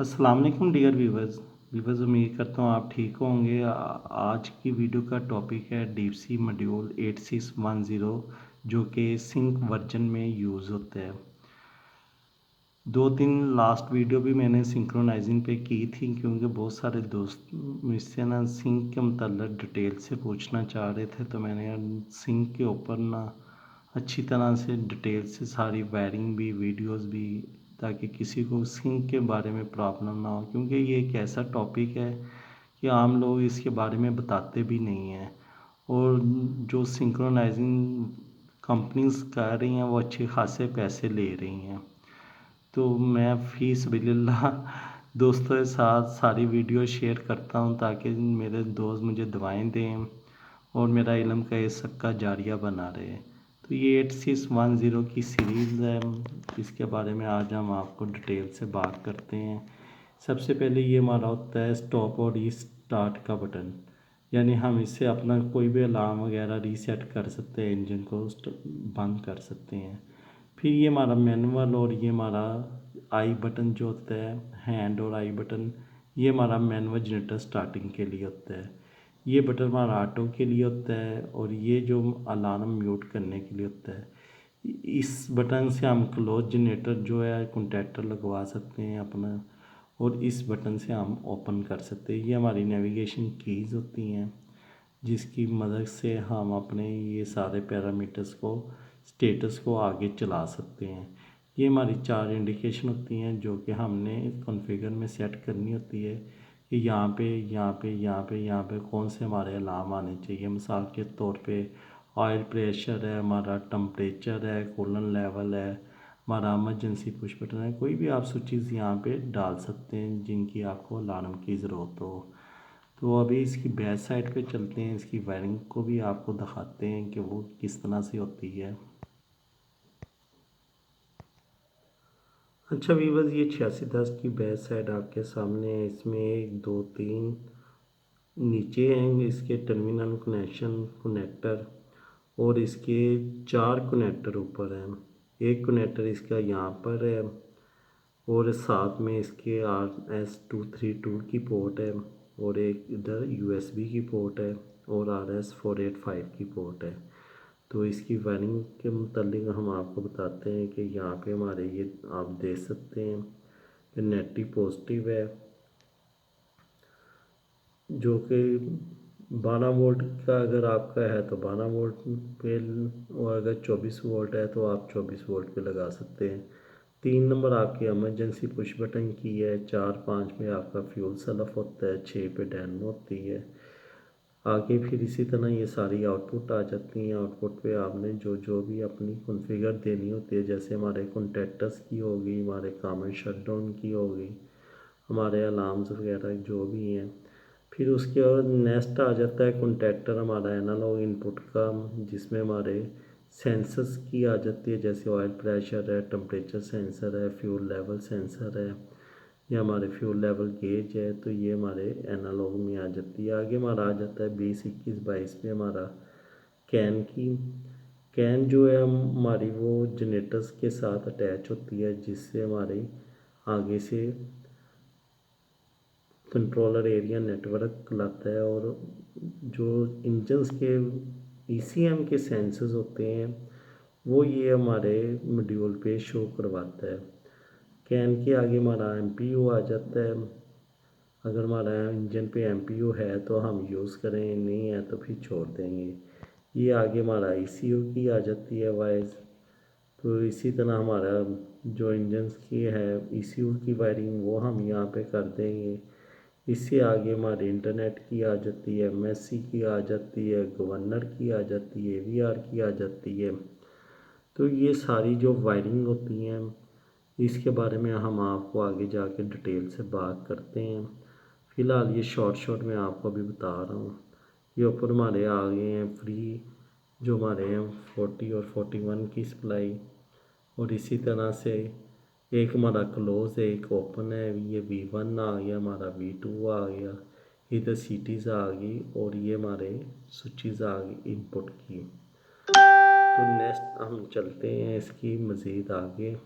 अस्सलाम वालेकुम dear viewers उम्मीद करता हूँ आप ठीक होंगे। आज की वीडियो का टॉपिक है डीप सी मॉड्यूल 8610 जो कि सिंक वर्जन में यूज़ होता है। दो तीन लास्ट वीडियो भी मैंने सिंक्रोनाइजिंग पे की थी क्योंकि बहुत सारे दोस्त मुझसे ना सिंक के मतलब डिटेल से पूछना चाह रहे थे, तो मैंने सिंक के ऊपर ना अच्छी तरह से डिटेल से सारी वायरिंग भी वीडियोस भी, ताकि किसी को सिंक के बारे में प्रॉब्लम ना हो, क्योंकि ये एक ऐसा टॉपिक है कि आम लोग इसके बारे में बताते भी नहीं हैं। और जो सिंक्रोनाइजिंग कंपनीज कर रही हैं वो अच्छे खासे पैसे ले रही हैं। तो मैं फ़ी सबिलिल्लाह दोस्तों के साथ सारी वीडियो शेयर करता हूँ ताकि मेरे दोस्त मुझे दुआएं दें और मेरा इल्म का ये सिक्का जारिया बना रहे। तो ये 8610 की सीरीज़ है, इसके बारे में आज हम आपको डिटेल से बात करते हैं। सबसे पहले ये हमारा होता है स्टॉप और रीस्टार्ट का बटन, यानी हम इससे अपना कोई भी अलार्म वगैरह रीसेट कर सकते हैं, इंजन को बंद कर सकते हैं। फिर ये हमारा मैनुअल और ये हमारा आई बटन जो होता है, हैंड और आई बटन, ये हमारा मैनुअल जनरेटर स्टार्टिंग के लिए होता है। ये बटन हमारा ऑटो के लिए होता है और ये जो अलार्म म्यूट करने के लिए होता है। इस बटन से हम क्लोज जनरेटर जो है कॉन्टैक्टर लगवा सकते हैं अपना, और इस बटन से हम ओपन कर सकते हैं। ये हमारी नेविगेशन कीज़ होती हैं जिसकी मदद से हम अपने ये सारे पैरामीटर्स को, स्टेटस को आगे चला सकते हैं। ये हमारी चार इंडिकेशन होती हैं जो कि हमने कॉन्फ़िगर में सेट करनी होती है कि यहाँ पे यहाँ पे यहाँ पे यहाँ पे कौन से हमारे अलार्म आने चाहिए। मिसाल के तौर पे ऑयल प्रेशर है, हमारा टम्परेचर है, कूलन लेवल है, हमारा इमरजेंसी पुश बटन है। कोई भी आप स्विचेस यहाँ पे डाल सकते हैं जिनकी आपको अलार्म की ज़रूरत हो। तो अभी इसकी बैक साइड पे चलते हैं, इसकी वायरिंग को भी आपको दिखाते हैं कि वो किस तरह से होती है। अच्छा वीवर्स, ये 8610 की बैक साइड आपके सामने है। इसमें एक दो तीन नीचे हैं इसके टर्मिनल कनेक्टर, और इसके चार कनेक्टर ऊपर हैं। एक कनेक्टर इसका यहाँ पर है और साथ में इसके RS232 की पोर्ट है, और एक इधर USB की पोर्ट है और RS485 की पोर्ट है। तो इसकी वायरिंग के मुतालिक हम आपको बताते हैं कि यहाँ पे हमारे ये आप देख सकते हैं कि नेगेटिव पॉजिटिव है जो कि 12 वोल्ट का अगर आपका है तो 12 वोल्ट पे, और अगर 24 वोल्ट है तो आप 24 वोल्ट पे लगा सकते हैं। 3 नंबर आपकी इमरजेंसी पुश बटन की है। 4 5 पे आपका फ्यूल सेल्फ होता है। 6 पे डैनो होती है। आगे फिर इसी तरह ये सारी आउटपुट आ जाती हैं। आउटपुट पे आपने जो जो भी अपनी कॉन्फ़िगर देनी होती है, जैसे हमारे कॉन्टैक्टर्स की होगी, हमारे कॉमन शटडाउन की होगी, हमारे अलार्म्स वगैरह जो भी हैं। फिर उसके बाद नेक्स्ट आ जाता है कॉन्टैक्टर हमारा एनालॉग इनपुट का, जिसमें हमारे सेंसर्स की आ जाती है, जैसे ऑयल प्रेशर है, टेम्परेचर सेंसर है, फ्यूल लेवल सेंसर है, या हमारे फ्यूल लेवल गेज है। तो ये हमारे एनालॉग में आ जाती है। आगे हमारा आ जाता है 20 21 22 पे हमारा कैन की। कैन जो है हमारी वो जनरेटर्स के साथ अटैच होती है, जिससे हमारे आगे से कंट्रोलर एरिया नेटवर्क लाता है, और जो इंजन्स के ECM के सेंसर्स होते हैं वो ये हमारे मॉड्यूल पे शो करवाता है। कैन के आगे हमारा MPU आ जाता है। अगर हमारा इंजन पे MPU है तो हम यूज़ करें, नहीं है तो फिर छोड़ देंगे। ये आगे हमारा ECU की आ जाती है वाइज। तो इसी तरह हमारा जो इंजन्स की है ECU की वायरिंग वो हम यहाँ पे कर देंगे। इससे आगे हमारे इंटरनेट की आ जाती है, MSC की आ जाती है, गवर्नर की आ जाती है, AVR की आ जाती है। तो ये सारी जो वायरिंग होती हैं इसके बारे में हम आपको आगे जाके डिटेल से बात करते हैं। फ़िलहाल ये शॉर्ट में आपको अभी बता रहा हूँ। ये ऊपर हमारे आ गए हैं फ्री, जो हमारे हैं 40 और 41 की सप्लाई, और इसी तरह से एक हमारा क्लोज है, एक ओपन है। ये V1 आ गया, हमारा V2 आ गया, इधर सीटीज आ गई, और ये हमारे स्विचेस आ गई इनपुट की। तो नेक्स्ट हम चलते हैं इसकी मज़ीद आगे।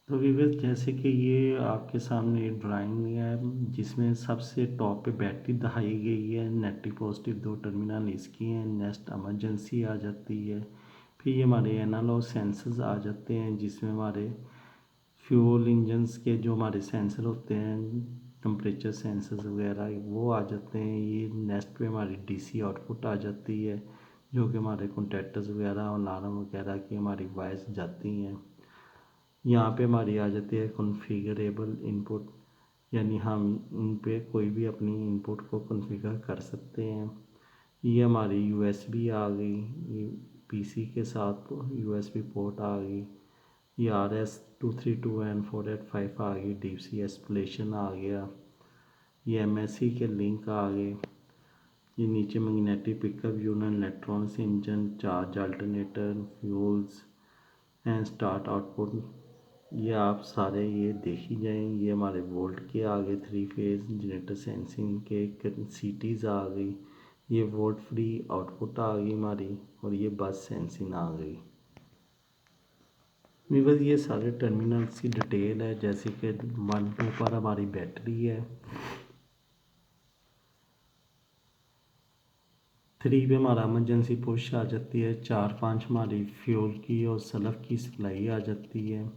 तो व्यूअर्स जैसे कि ये आपके सामने ड्राइंग है जिसमें सबसे टॉप पे बैटरी दिखाई गई है, नेगेटिव पॉजिटिव दो टर्मिनल इसकी हैं। नेक्स्ट इमरजेंसी आ जाती है। फिर ये हमारे एनालॉग सेंसर्स आ जाते हैं जिसमें हमारे फ्यूल इंजन्स के जो हमारे सेंसर होते हैं, टेम्परेचर सेंसर्स वगैरह वो आ जाते हैं। ये नेक्स्ट पे हमारी डीसी आउटपुट आ जाती है जो कि हमारे कॉन्टैक्टर्स वगैरह और अलार्म वगैरह की हमारी वॉइस जाती हैं। यहाँ पे हमारी आ जाती है कॉन्फ़िगरेबल इनपुट, यानी हम इन पे कोई भी अपनी इनपुट को कॉन्फ़िगर कर सकते हैं। ये हमारी यूएसबी आ गई, ये पीसी के साथ यूएसबी पोर्ट आ गई। ये RS-232 एंड 485 आ गई, डीसी एस्केलेशन आ गया। ये एमएससी के लिंक आ गए। ये नीचे magnetic pickup unit, electronics engine, charge alternator, fuels and start output. ये आप सारे ये देख ही जाएँ। ये हमारे वोल्ट के आ गए, 3 फेज़ जनरेटर सेंसिंग के सीटीज़ आ गई। ये वोल्ट फ्री आउटपुट आ गई हमारी, और ये बस सेंसिंग आ गई। व्यूअर्स ये सारे टर्मिनल्स की डिटेल है, जैसे कि 1 2 पर हमारी बैटरी है, 3 पे हमारा इमरजेंसी पुश आ जाती है, 4 5 हमारी फ्यूल की और सल्फ़ की सप्लाई आ जाती है,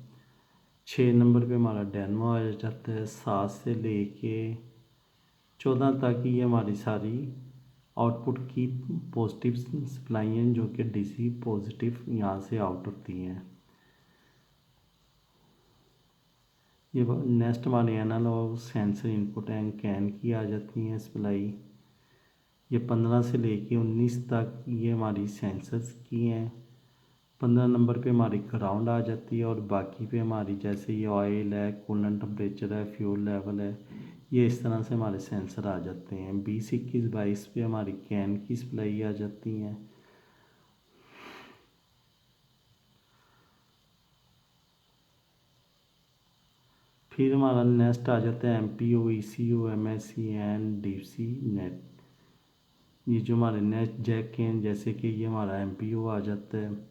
6 नंबर पे हमारा डेनमो आ जाता है, 7 से लेके 14 तक ये हमारी सारी आउटपुट की पॉजिटिव सप्लाई हैं जो कि डीसी पॉजिटिव यहाँ से आउट होती हैं। ये नेक्स्ट हमारे एनालॉग सेंसर इनपुट एंड कैन की आ जाती हैं सप्लाई। ये 15 से लेके 19 तक ये हमारी सेंसर्स की हैं। 15 नंबर पे हमारी ग्राउंड आ जाती है, और बाकी पे हमारी जैसे ये ऑयल है, कूलेंट टेम्परेचर है, फ्यूल लेवल है, ये इस तरह से हमारे सेंसर आ जाते हैं। 20 21 22 पे हमारी कैन की सप्लाई आ जाती हैं। फिर हमारा नेक्स्ट आ जाता है MPU, ECU, MSC and DC net. ये जो हमारे नेट जैक हैं, जैसे कि ये हमारा MPU आ जाता है।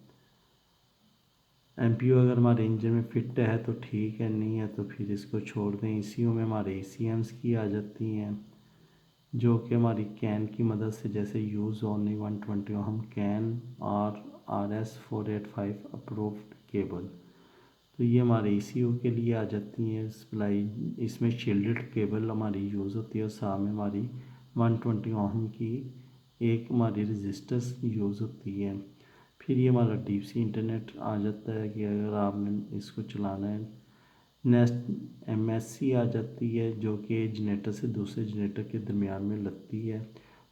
MPU अगर हमारे इंजन में फिट है तो ठीक है, नहीं है तो फिर इसको छोड़ दें। ECU में हमारे ECMs की आ जाती हैं जो कि हमारी कैन की मदद से, जैसे यूज़ ओनली 120 हम कैन और RS-485 अप्रूव्ड केबल, तो ये हमारे ECU के लिए आ जाती हैं सप्लाई। इसमें शील्डेड केबल हमारी यूज़ होती है, और सामने हमारी 120 ओम की एक हमारी रजिस्टर्स यूज़ होती है। फिर ये हमारा डीसी इंटरनेट आ जाता है कि अगर आपने इसको चलाना है। नेक्स्ट MSC आ जाती है जो कि जनरेटर से दूसरे जनरेटर के दरमियान में लगती है,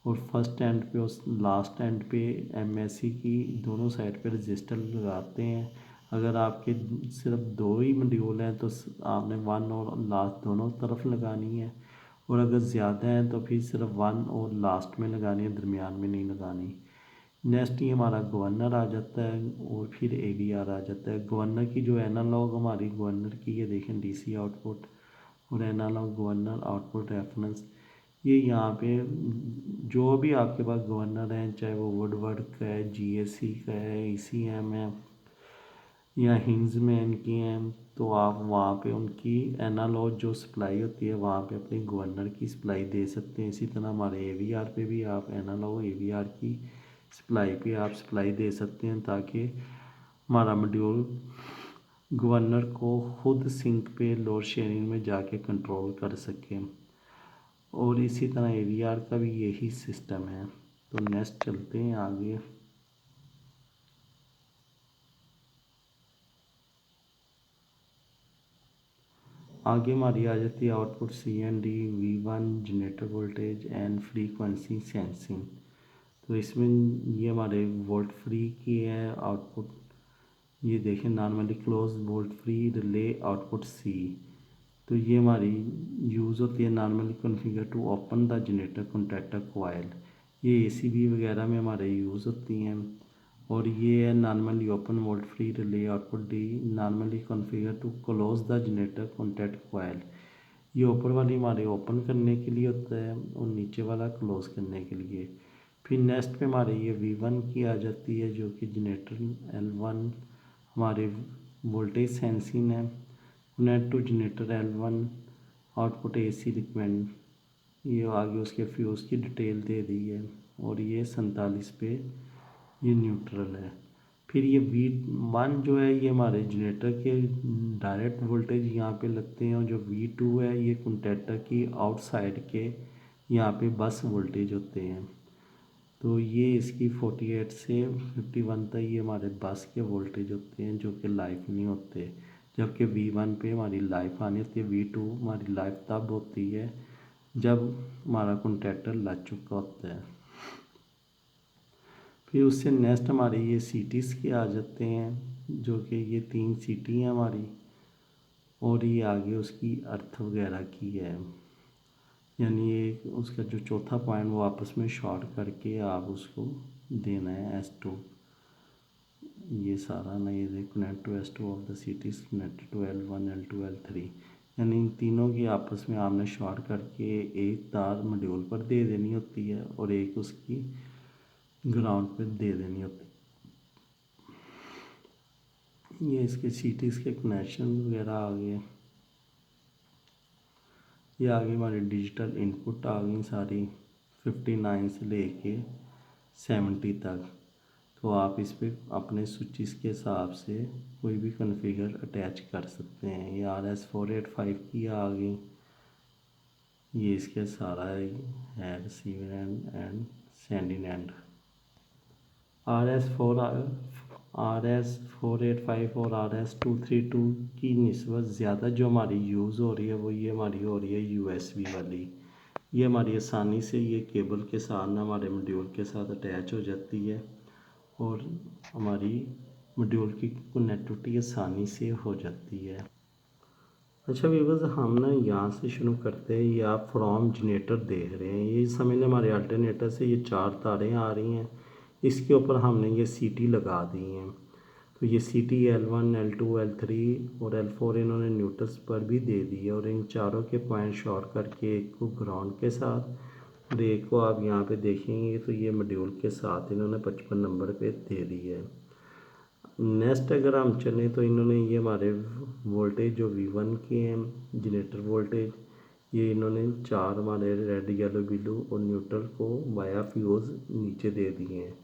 और फर्स्ट एंड पे और लास्ट एंड पे MSC की दोनों साइड पे रजिस्टर लगाते हैं। अगर आपके सिर्फ 2 ही मॉड्यूल हैं तो आपने 1 और लास्ट दोनों तरफ लगानी है, और अगर ज़्यादा हैं तो फिर सिर्फ 1 और लास्ट में लगानी है, दरमियान में नहीं लगानी। नेक्स्ट ही हमारा गवर्नर आ जाता है, और फिर AVR आ जाता है। गवर्नर की जो एनालॉग हमारी गवर्नर की, ये देखें डीसी आउटपुट और एनालॉग गवर्नर आउटपुट रेफरेंस। ये यहाँ पे जो भी आपके पास गवर्नर हैं, चाहे वो वुडवर्ड का है, GSC का है, ECM है या हिंग्समैन की हैं, तो आप वहाँ पे उनकी एनालॉग जो सप्लाई होती है वहाँ पे अपनी गवर्नर की सप्लाई दे सकते हैं। इसी तरह हमारे AVR पे भी आप एनालॉग AVR की सप्लाई पे आप सप्लाई दे सकते हैं, ताकि हमारा मॉड्यूल गवर्नर को खुद सिंक पे लोड शेयरिंग में जाके कंट्रोल कर सकें। और इसी तरह AVR का भी यही सिस्टम है। तो नेक्स्ट चलते हैं आगे। आगे हमारी आ जाती है output CND V1 generator voltage and frequency sensing. तो इसमें ये हमारे वोल्ट फ्री की है आउटपुट। ये देखें normally close volt free relay output C। तो ये हमारी यूज़ होती है normally configure to open the generator contactor coil. ये ACB वगैरह में हमारे यूज़ होती हैं। और ये है normally open volt free relay output D, normally configure to close the generator contact coil. ये ऊपर वाली हमारे ओपन करने के लिए होता है, और नीचे वाला क्लोज करने के लिए। फिर नेक्स्ट पे हमारे ये V1 की आ जाती है जो कि जनरेटर L1 हमारे वोल्टेज सेंसिंग है। Net to generator L1 output AC requirement, ये आगे उसके फ्यूज़ की डिटेल दे दी है और ये 47 पे ये न्यूट्रल है। फिर ये V1 जो है ये हमारे जनरेटर के डायरेक्ट वोल्टेज यहाँ पे लगते हैं और जो V2 है ये कंटेक्टर की आउटसाइड के यहाँ पे बस वोल्टेज होते हैं। तो ये इसकी 48 से 51 तक ये हमारे बस के वोल्टेज होते हैं जो कि लाइफ नहीं होते, जबकि V1 पे हमारी लाइफ आनी होती है। V2 हमारी लाइफ तब होती है जब हमारा कंट्रैक्टर लग चुका होता है। फिर उससे नेक्स्ट हमारे ये सीटीज़ के आ जाते हैं जो कि ये 3 सीटी हैं हमारी, और ये आगे उसकी अर्थ वगैरह की है, यानी ये उसका जो चौथा पॉइंट वो आपस में शॉर्ट करके आप उसको देना है S2। ये सारा ना ये देखो net to S2 of the CTs net to L1 L2 L3, यानी इन तीनों की आपस में आपने शॉर्ट करके एक तार मॉड्यूल पर दे देनी होती है और एक उसकी ग्राउंड पे दे देनी होती है। ये इसके सीटीज़ के कनेक्शन वगैरह आ गए। ये आगे हमारी डिजिटल इनपुट आ गई सारी 59 से लेके 70 तक। तो आप इस पर अपने स्विचेस के हिसाब से कोई भी कॉन्फ़िगर अटैच कर सकते हैं। ये RS485 की आ गई, ये इसके सारा है receiver and sending end. RS485 और RS232 की निस्बत ज़्यादा जो हमारी यूज़ हो रही है वो ये हमारी हो रही है USB वाली। ये हमारी आसानी से ये केबल के साथ ना हमारे मॉड्यूल के साथ अटैच हो जाती है और हमारी मॉड्यूल की कनेक्टिविटी आसानी से हो जाती है। अच्छा व्यूअर्स, हम ना यहाँ से शुरू करते हैं। ये आप फ्रॉम जनरेटर देख रहे हैं, ये समझ लें हमारे अल्टरनेटर से ये 4 तारें आ रही हैं, इसके ऊपर हमने ये सीटी लगा दी हैं। तो ये सीटी L1 L2 L3 और L4 इन्होंने न्यूट्रल्स पर भी दे दी है और इन चारों के पॉइंट शॉर्ट करके एक को ग्राउंड के साथ और एक को आप यहाँ पे देखेंगे तो ये मॉड्यूल के साथ इन्होंने 55 नंबर पे दे दी है। नेक्स्ट अगर हम चलें तो इन्होंने ये हमारे वोल्टेज जो V1 के हैं जनरेटर वोल्टेज, ये इन्होंने 4 हमारे रेड येलो ब्लू और न्यूट्रल को वाया फ्यूज़ नीचे दे दिए हैं।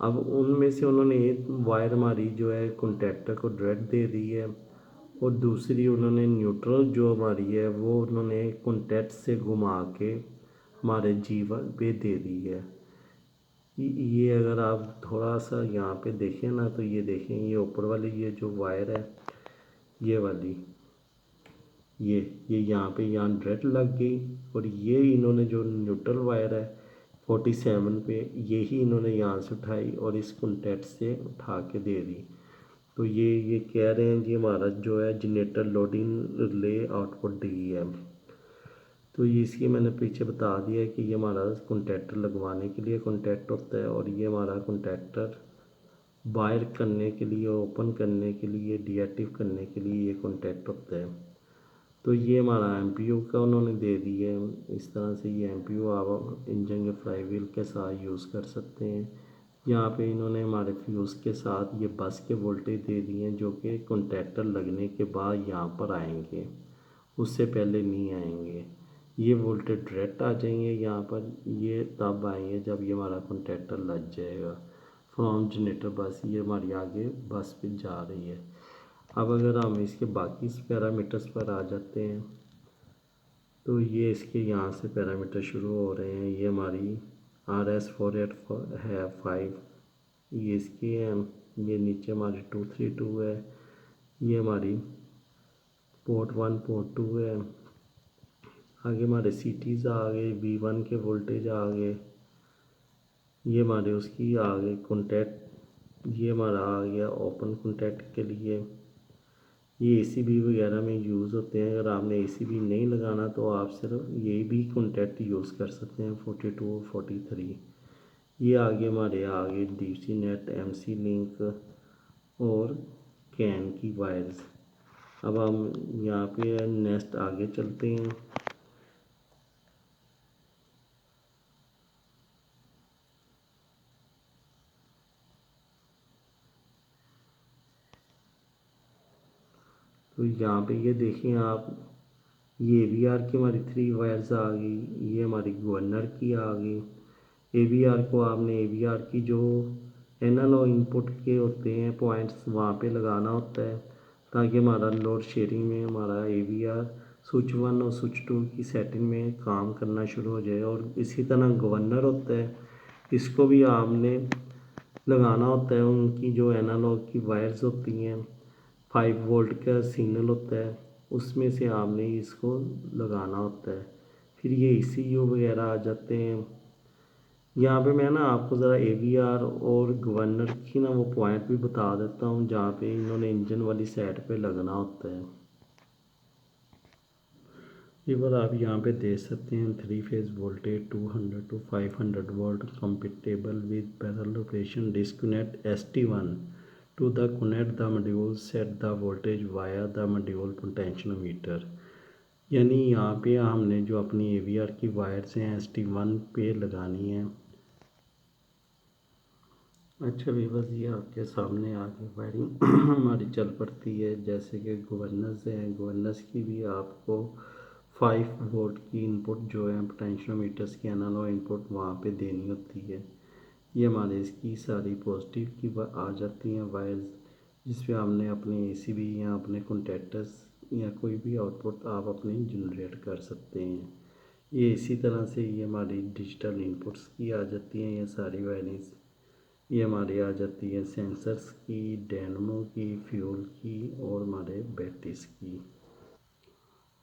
अब उनमें से उन्होंने एक वायर हमारी जो है कॉन्टैक्टर को डायरेक्ट दे दी है और दूसरी उन्होंने न्यूट्रल जो हमारी है वो उन्होंने कॉन्टैक्ट से घुमा के हमारे G1 पे दे दी है। ये अगर आप थोड़ा सा यहाँ पे देखें ना तो ये देखें, ये ऊपर वाली ये जो वायर है ये वाली ये यहाँ पे यहाँ डायरेक्ट लग गई और ये इन्होंने जो न्यूट्रल वायर है 47 पे यही इन्होंने यहाँ से उठाई और इस कॉन्टैक्ट से उठा के दे दी। तो ये कह रहे हैं कि हमारा जो है generator loading relay output D है। तो ये इसकी मैंने पीछे बता दिया है कि ये हमारा कॉन्टैक्टर लगवाने के लिए कॉन्टैक्ट होता है और ये हमारा कॉन्टैक्टर वायर करने के लिए ओपन करने के लिए डीएक्टिव करने के लिए ये कॉन्टैक्ट होता है। तो ये हमारा एमपीयू का उन्होंने दे दी है। इस तरह से ये एमपीयू आप इंजन के फ्लाई व्हील के साथ यूज़ कर सकते हैं। यहाँ पे इन्होंने हमारे फ्यूज़ के साथ ये बस के वोल्टेज दे दिए हैं जो कि कॉन्टैक्टर लगने के बाद यहाँ पर आएंगे, उससे पहले नहीं आएंगे। ये वोल्टेज डायरेक्ट आ जाएंगे यहाँ पर, ये तब आएंगे जब ये हमारा कॉन्टैक्टर लग जाएगा। फ्रॉम जनरेटर बस ये हमारी आगे बस पे जा रही है। अब अगर हम इसके बाकी पैरामीटर्स पर आ जाते हैं तो ये इसके यहाँ से पैरामीटर शुरू हो रहे हैं। ये हमारी RS485 ये इसकी है, ये नीचे हमारी 232 है, ये हमारी पोर्ट 1 पोर्ट 2 है। आगे हमारे सीटीज़ आ गए, V1 के वोल्टेज आ गए, ये हमारे उसकी आ गए कॉन्टैक्ट, ये हमारा आ गया ओपन कॉन्टैक्ट के लिए। ये ACB वगैरह में यूज़ होते हैं। अगर आपने ACB नहीं लगाना तो आप सिर्फ ये भी कॉन्टैक्ट यूज़ कर सकते हैं 42 और 43। ये आगे हमारे आगे DC नेट MC लिंक और कैन की वायर्स। अब हम यहाँ पे नेक्स्ट आगे चलते हैं। तो यहाँ पे ये देखें आप, ये AVR की हमारी 3 वायर्स आ गई, ये हमारी गवर्नर की आ गई। AVR को आपने AVR की जो एनालॉग इनपुट के होते हैं पॉइंट्स वहाँ पे लगाना होता है, ताकि हमारा लोड शेयरिंग में हमारा AVR स्विच 1 और स्विच 2 की सेटिंग में काम करना शुरू हो जाए। और इसी तरह गवर्नर होता है, इसको भी आपने लगाना होता है। उनकी जो एनालॉग की वायर्स होती हैं, 5 वोल्ट का सिग्नल होता है, उसमें से आपने इसको लगाना होता है। फिर ये ECU वगैरह आ जाते हैं। यहाँ पे मैं ना आपको ज़रा AVR और गवर्नर की ना वो पॉइंट भी बता देता हूँ जहाँ पे इन्होंने इंजन वाली साइड पे लगना होता है। ये बार आप यहाँ पे देख सकते हैं 3 phase voltage 200 to 500 volt compatible with parallel operation. Disconnect ST1 to the connect the module, set the voltage via the module potentiometer। यानी यहाँ पे हमने जो अपनी AVR की वायर्स हैं ST1 पे लगानी है। अच्छा वीवर्स, ये आपके सामने आगे वायरिंग हमारी चल पड़ती है। जैसे कि गवर्नर्स हैं, गवर्नर्स की भी आपको 5 वोल्ट की इनपुट जो है पोटेंशियोमीटर्स की एनालॉग इनपुट वहाँ पे देनी होती है। ये हमारे इसकी सारी पॉजिटिव की आ जाती हैं वायर्स, जिस पे आपने अपने ACB या अपने कॉन्टैक्टर्स या कोई भी आउटपुट आप अपने जनरेट कर सकते हैं। ये इसी तरह से ये हमारी डिजिटल इनपुट्स की आ जाती हैं ये सारी वायरिंग्स। ये हमारी आ जाती है सेंसर्स की, डायनेमो की, फ्यूल की और हमारे बैटरीज की।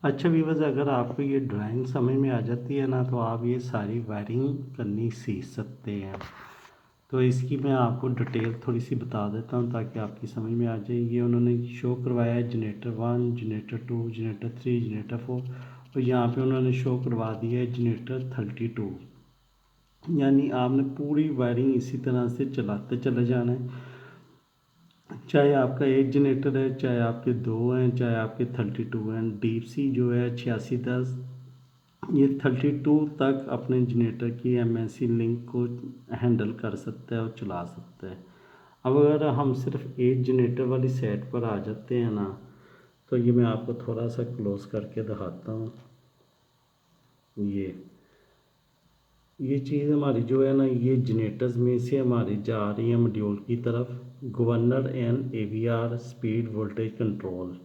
अच्छा व्यूअर्स, अगर आपको ये ड्राइंग समझ में आ जाती है ना, तो आप ये सारी वायरिंग करनी सीख सकते हैं। तो इसकी मैं आपको डिटेल थोड़ी सी बता देता हूँ ताकि आपकी समझ में आ जाए। ये उन्होंने शो करवाया है जनरेटर 1, जनरेटर 2, जनरेटर 3, जनरेटर 4, और यहाँ पे उन्होंने शो करवा दिया है जनरेटर 32। यानी आपने पूरी वायरिंग इसी तरह से चलाते चले जाना है। चाहे आपका एक जनरेटर है, चाहे आपके 2 हैं, चाहे आपके 32 हैं। डीपसी जो है 8610, ये 32 तक अपने जनरेटर की MNC लिंक को हैंडल कर सकता है और चला सकता है। अब अगर हम सिर्फ एक जनरेटर वाली सेट पर आ जाते हैं ना, तो ये मैं आपको थोड़ा सा क्लोज करके दिखाता हूँ। ये चीज़ हमारी जो है ना, ये जनरेटर्स में से हमारी जा रही है मॉड्यूल की तरफ, governor and AVR speed voltage control.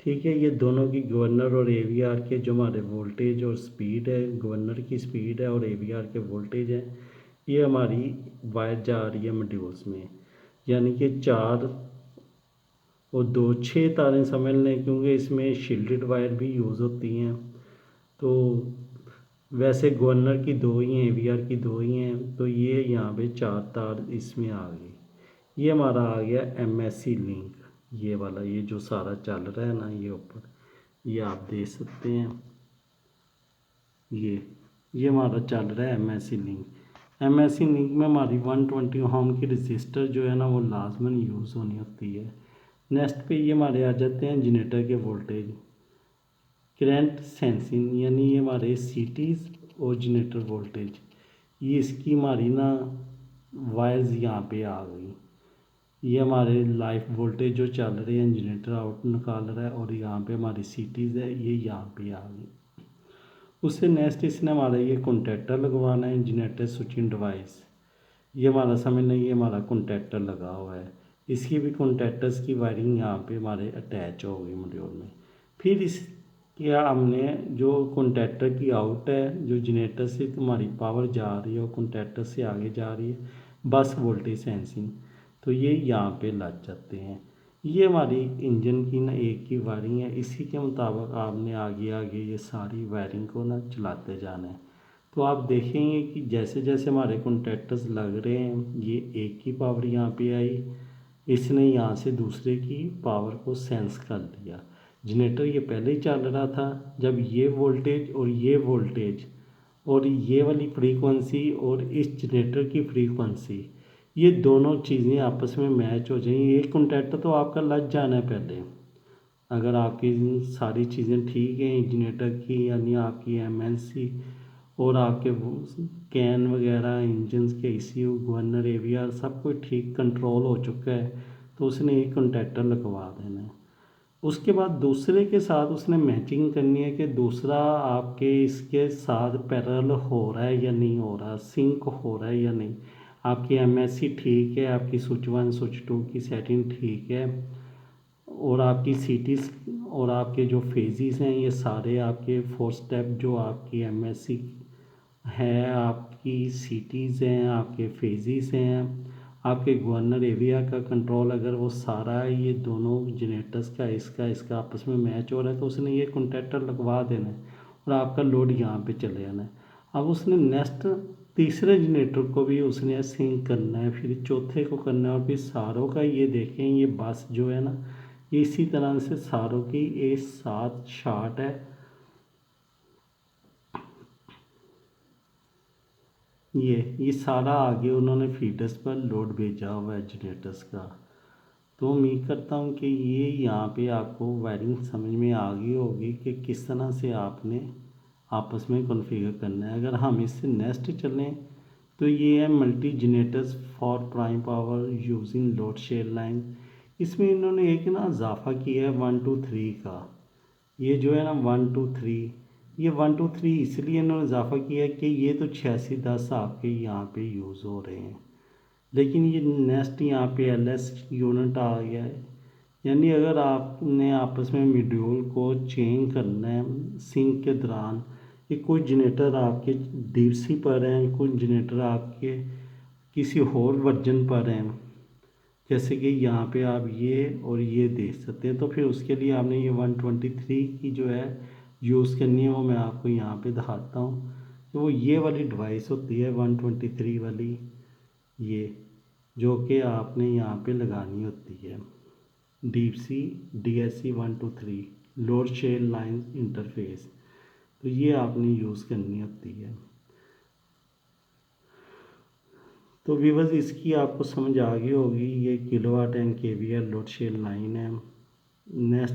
ठीक है, ये दोनों की गवर्नर और AVR के जो हमारे वोल्टेज और स्पीड है, गवर्नर की स्पीड है और AVR के वोल्टेज है, ये हमारी वायर जा रही है मॉड्यूल्स में। यानी कि 4 और 2 6 तारें समझ लें, क्योंकि इसमें शील्डेड वायर भी यूज़ होती हैं। तो वैसे गवर्नर की 2 ही हैं, AVR की 2 ही हैं, तो ये यहाँ पे 4 तार इसमें आ गई। ये हमारा आ गया MSC लिंक, ये वाला, ये जो सारा चल रहा है ना, ये ऊपर ये आप देख सकते हैं। ये हमारा चल रहा है MSC लिंक। MSC लिंक में हमारी 120 ओम की रजिस्टर जो है ना, वो लाजमन यूज़ होनी होती है। नेक्स्ट पे ये हमारे आ जाते हैं जनरेटर के वोल्टेज, करंट सेंसिंग, यानी ये हमारे CTs और जनरेटर वोल्टेज। ये इसकी हमारी ना वायर्स यहाँ पे आ गई। ये हमारे लाइफ वोल्टेज जो चल रहे हैं, जनरेटर आउट निकाल रहा है, और यहाँ पे हमारी CTs है, ये यहाँ पे आ गई। उससे नेक्स्ट इसने हमारा ये कॉन्टैक्टर लगवाना है, जनरेटर स्विचिंग डिवाइस। ये हमारा समझ नहीं, ये हमारा कॉन्टैक्टर लगा हुआ है, इसकी भी कॉन्टैक्टर्स की वायरिंग यहाँ पे हमारे अटैच हो गई मॉड्यूल में। फिर इस क्या हमने जो कॉन्टैक्टर की आउट है, जो जनरेटर से तुम्हारी पावर जा रही है और कॉन्टैक्टर से आगे जा रही है, बस वोल्टेज सेंसिंग, तो ये यहाँ पे लग जाते हैं। ये हमारी इंजन की ना एक की वायरिंग है। इसी के मुताबिक आपने आगे आगे ये सारी वायरिंग को ना चलाते जाना है। तो आप देखेंगे कि जैसे जैसे हमारे कॉन्टैक्टर्स लग रहे हैं, ये एक की पावर यहाँ पे आई, इसने यहाँ से दूसरे की पावर को सेंस कर लिया। जनरेटर ये पहले ही चल रहा था, जब ये वोल्टेज और ये वाली फ्रीक्वेंसी और इस जनरेटर की फ्रीक्वेंसी, ये दोनों चीज़ें आपस में मैच हो जाएंगी। एक कॉन्टैक्टर तो आपका लग जाना है पहले, अगर आपकी सारी चीज़ें ठीक हैं जनरेटर की, यानी आपकी MNC और आपके कैन वगैरह, इंजन्स के ECU, गवर्नर, AVR सब कुछ ठीक कंट्रोल हो चुका है, तो उसने एक कॉन्टैक्टर लगवा देना है। उसके बाद दूसरे के साथ उसने मैचिंग करनी है कि दूसरा आपके इसके साथ पैरेलल हो रहा है या नहीं हो रहा, सिंक हो रहा है या नहीं। आपकी एमएससी ठीक है, आपकी स्विच 1 स्विच 2 की सेटिंग ठीक है, और आपकी सीटीज और आपके जो फेजिस हैं ये सारे आपके 4 स्टेप जो आपकी एमएससी है, आपकी सीटीज़ हैं, आपके फेजिस हैं, आपके गवर्नर एरिया का कंट्रोल, अगर वो सारा है, ये दोनों जनरेटर्स का इसका इसका आपस में मैच हो रहा है तो उसने ये कॉन्टैक्टर लगवा देना है और आपका लोड यहाँ पे चले जाना है। अब उसने नेक्स्ट तीसरे जनरेटर को भी उसने सिंक करना है, फिर चौथे को करना है, और फिर सारों का ये देखें, ये बस जो है ना, ये इसी तरह से सारों की एक साथ शार्ट है। ये सारा आगे उन्होंने फीडर्स पर लोड भेजा हुआ है जनरेटर्स का। तो उम्मीद करता हूँ कि ये यहाँ पे आपको वायरिंग समझ में आ गई होगी कि किस तरह से आपने आपस में कॉन्फ़िगर करना है। अगर हम इससे नेक्स्ट चलें तो ये है multi generators for prime power using load share line. इसमें इन्होंने एक ना इजाफा किया है 1 2 3 का। ये जो है ना 1 2 3, ये 1 2 3 इसलिए इन्होंने इजाफा किया है कि ये तो 8610 आपके यहाँ पे यूज़ हो रहे हैं, लेकिन ये नेक्स्ट यहाँ पे एल एस यूनिट आ गया है। यानी अगर आपने आपस में मॉड्यूल को चेंज करना है सिंक के दौरान, ये कुछ जनरेटर आपके डीसी पर हैं, कुछ जनरेटर आपके किसी और वर्जन पर हैं, जैसे कि यहाँ पे आप ये और ये देख सकते हैं। तो फिर उसके लिए आपने ये 123 की जो है यूज़ करनी है, वो मैं आपको यहाँ पे दिखाता हूँ। तो वो ये वाली डिवाइस होती है 123 वाली, ये जो कि आपने यहाँ पे लगानी होती है, DC DSC 123 load share line interface. तो ये आपने यूज़ करनी होती है। तो व्यूअर्स इसकी आपको समझ आ गई होगी, ये kilowatt and KVA load share line है। नेक्स्ट